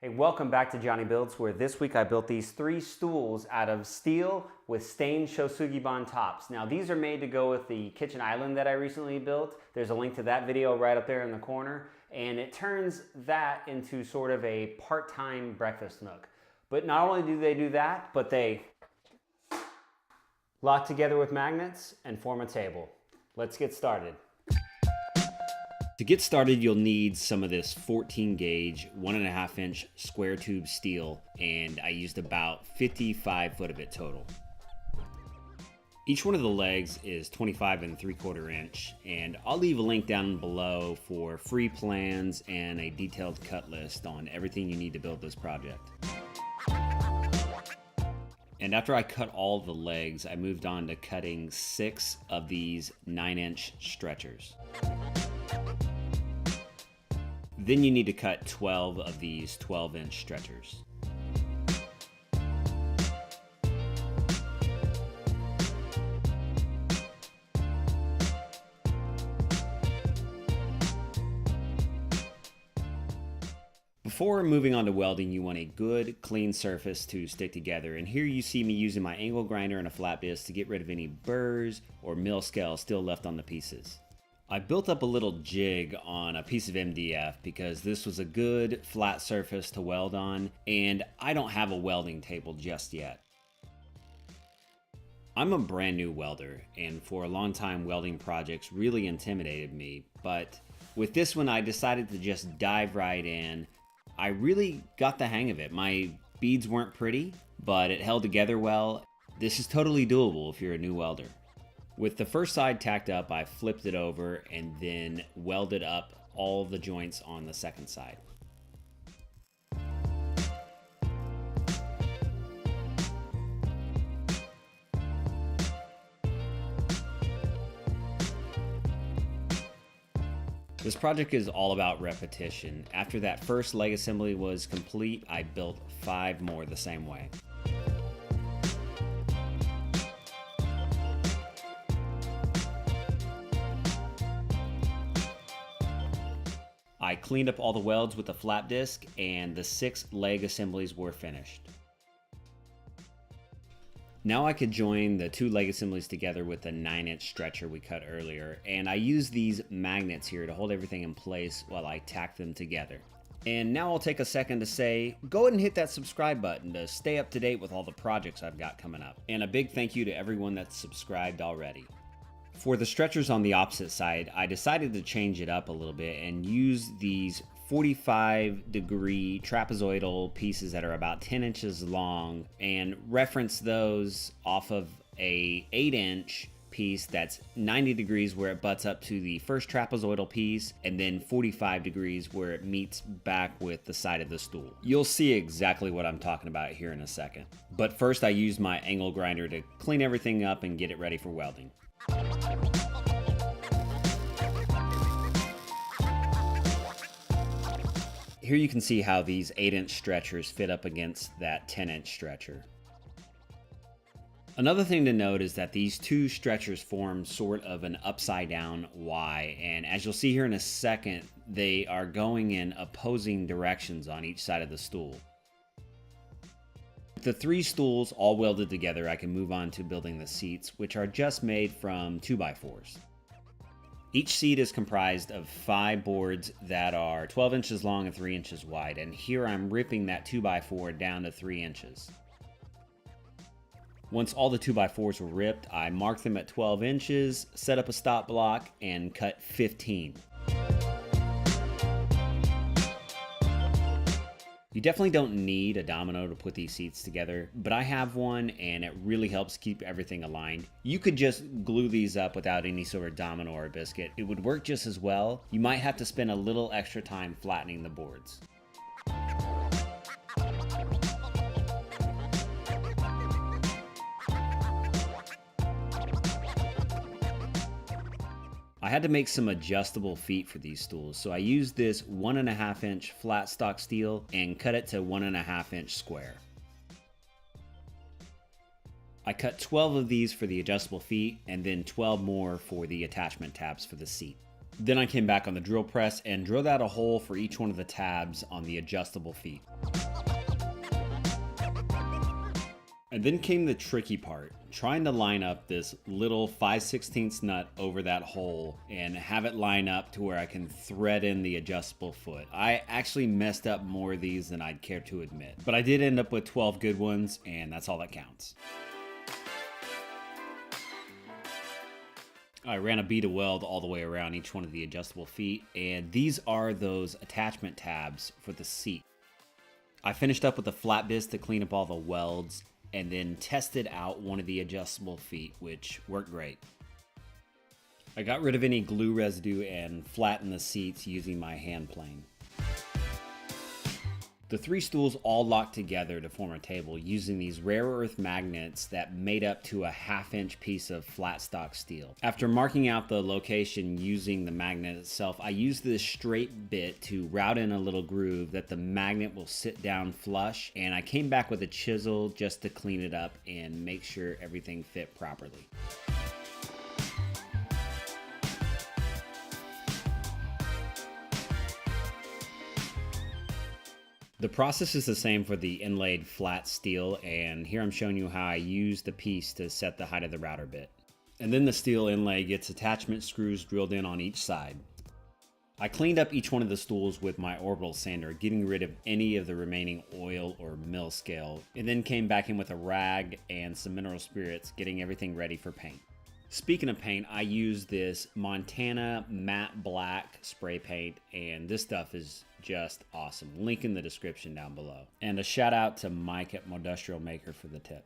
Hey, welcome back to Johnny Builds, where this week I built these 3 stools out of steel with stained Sugi tops. Now these are made to go with the kitchen island that I recently built. There's a link to that video right up there in the corner, and it turns that into sort of a part-time breakfast nook. But not only do they do that, but they lock together with magnets and form a table. Let's get started. To get started, you'll need some of this 14 gauge, 1.5 inch square tube steel, and I used about 55 foot of it total. Each one of the legs is 25 3/4 inch, and I'll leave a link down below for free plans and a detailed cut list on everything you need to build this project. And after I cut all the legs, I moved on to cutting 6 of these 9-inch stretchers. Then you need to cut 12 of these 12-inch stretchers. Before moving on to welding, you want a good, clean surface to stick together. And here you see me using my angle grinder and a flat disc to get rid of any burrs or mill scale still left on the pieces. I built up a little jig on a piece of MDF because this was a good flat surface to weld on, and I don't have a welding table just yet. I'm a brand new welder, and for a long time welding projects really intimidated me, but with this one I decided to just dive right in. I really got the hang of it. My beads weren't pretty, but it held together well. This is totally doable if you're a new welder. With the first side tacked up, I flipped it over and then welded up all the joints on the second side. This project is all about repetition. After that first leg assembly was complete, I built 5 more the same way. I cleaned up all the welds with a flat disc, and the 6 leg assemblies were finished. Now I could join the 2 leg assemblies together with the 9-inch stretcher we cut earlier, and I use these magnets here to hold everything in place while I tack them together. And now I'll take a second to say, go ahead and hit that subscribe button to stay up to date with all the projects I've got coming up. And a big thank you to everyone that's subscribed already. For the stretchers on the opposite side, I decided to change it up a little bit and use these 45-degree trapezoidal pieces that are about 10 inches long and reference those off of a 8-inch piece that's 90 degrees where it butts up to the first trapezoidal piece, and then 45 degrees where it meets back with the side of the stool. You'll see exactly what I'm talking about here in a second. But first I used my angle grinder to clean everything up and get it ready for welding. Here you can see how these 8-inch stretchers fit up against that 10-inch stretcher. Another thing to note is that these 2 stretchers form sort of an upside down Y, and as you'll see here in a second, they are going in opposing directions on each side of the stool. With the 3 stools all welded together, I can move on to building the seats, which are just made from 2x4s. Each seat is comprised of 5 boards that are 12 inches long and 3 inches wide, and here I'm ripping that 2x4 down to 3 inches. Once all the 2x4s were ripped, I marked them at 12 inches, set up a stop block, and cut 15. You definitely don't need a domino to put these seats together, but I have one and it really helps keep everything aligned. You could just glue these up without any sort of domino or biscuit. It would work just as well. You might have to spend a little extra time flattening the boards. I had to make some adjustable feet for these stools, so I used this 1.5 inch flat stock steel and cut it to 1.5 inch square. I cut 12 of these for the adjustable feet and then 12 more for the attachment tabs for the seat. Then I came back on the drill press and drilled out a hole for each one of the tabs on the adjustable feet. And then came the tricky part, trying to line up this little 5/16 nut over that hole and have it line up to where I can thread in the adjustable foot. I actually messed up more of these than I'd care to admit, but I did end up with 12 good ones, and that's all that counts. I ran a bead of weld all the way around each one of the adjustable feet, and these are those attachment tabs for the seat. I finished up with a flat bit to clean up all the welds, and then tested out one of the adjustable feet, which worked great. I got rid of any glue residue and flattened the seats using my hand plane. The three stools all locked together to form a table using these rare earth magnets that made up to a 1/2-inch piece of flat stock steel. After marking out the location using the magnet itself, I used this straight bit to route in a little groove that the magnet will sit down flush, and I came back with a chisel just to clean it up and make sure everything fit properly. The process is the same for the inlaid flat steel, and here I'm showing you how I use the piece to set the height of the router bit. And then the steel inlay gets attachment screws drilled in on each side. I cleaned up each one of the stools with my orbital sander, getting rid of any of the remaining oil or mill scale, and then came back in with a rag and some mineral spirits, getting everything ready for paint. Speaking of paint, I use this Montana matte black spray paint, and this stuff is just awesome. Link in the description down below. And a shout out to Mike at Modustrial Maker for the tip.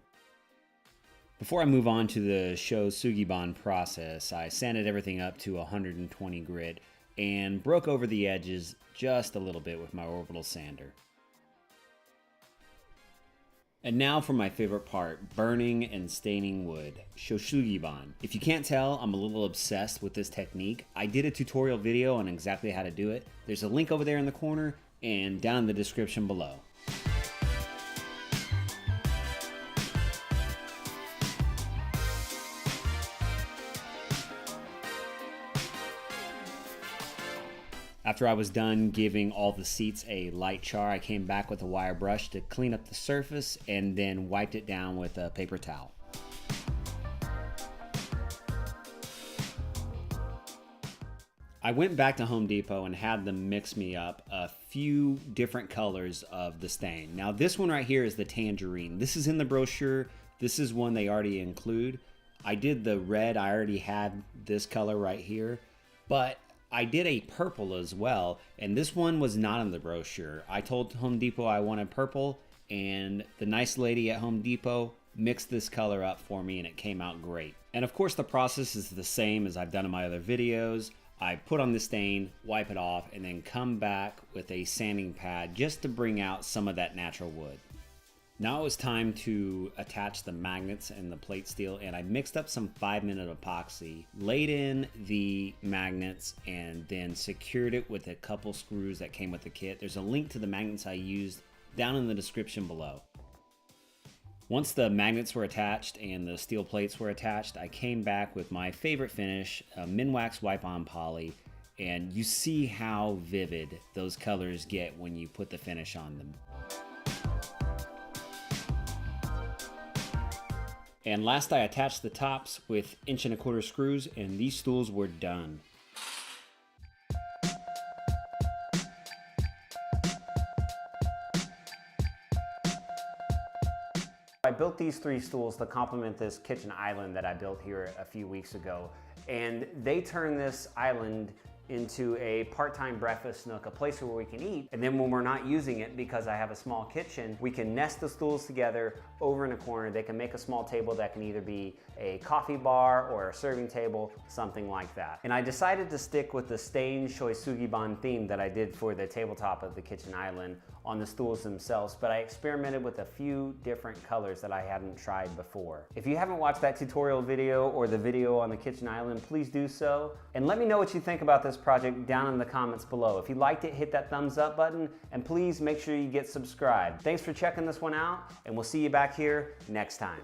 Before I move on to the Shou Sugi bond process, I sanded everything up to 120 grit and broke over the edges just a little bit with my orbital sander. And now for my favorite part, burning and staining wood, Sugi bond. If you can't tell, I'm a little obsessed with this technique. I did a tutorial video on exactly how to do it. There's a link over there in the corner and down in the description below. After I was done giving all the seats a light char, I came back with a wire brush to clean up the surface and then wiped it down with a paper towel. I went back to Home Depot and had them mix me up a few different colors of the stain. Now this one right here is the tangerine. This is in the brochure. This is one they already include. I did the red. I already had this color right here, but I did a purple as well, and this one was not in the brochure. I told Home Depot I wanted purple, and the nice lady at Home Depot mixed this color up for me, and it came out great. And of course the process is the same as I've done in my other videos. I put on the stain, wipe it off, and then come back with a sanding pad just to bring out some of that natural wood. Now it was time to attach the magnets and the plate steel, and I mixed up some 5-minute epoxy, laid in the magnets, and then secured it with a couple screws that came with the kit. There's a link to the magnets I used down in the description below. Once the magnets were attached and the steel plates were attached, I came back with my favorite finish, a Minwax wipe-on poly, and you see how vivid those colors get when you put the finish on them. And last I attached the tops with 1¼ inch screws, and these stools were done. I built these 3 stools to complement this kitchen island that I built here a few weeks ago, and they turn this island into a part-time breakfast nook, a place where we can eat. And then when we're not using it, because I have a small kitchen, we can nest the stools together over in a corner. They can make a small table that can either be a coffee bar or a serving table, something like that. And I decided to stick with the stained Shou Sugi bond theme that I did for the tabletop of the kitchen island on the stools themselves, but I experimented with a few different colors that I hadn't tried before. If you haven't watched that tutorial video or the video on the kitchen island, please do so. And let me know what you think about this project down in the comments below. If you liked it, hit that thumbs up button, and please make sure you get subscribed. Thanks for checking this one out, and we'll see you back here next time.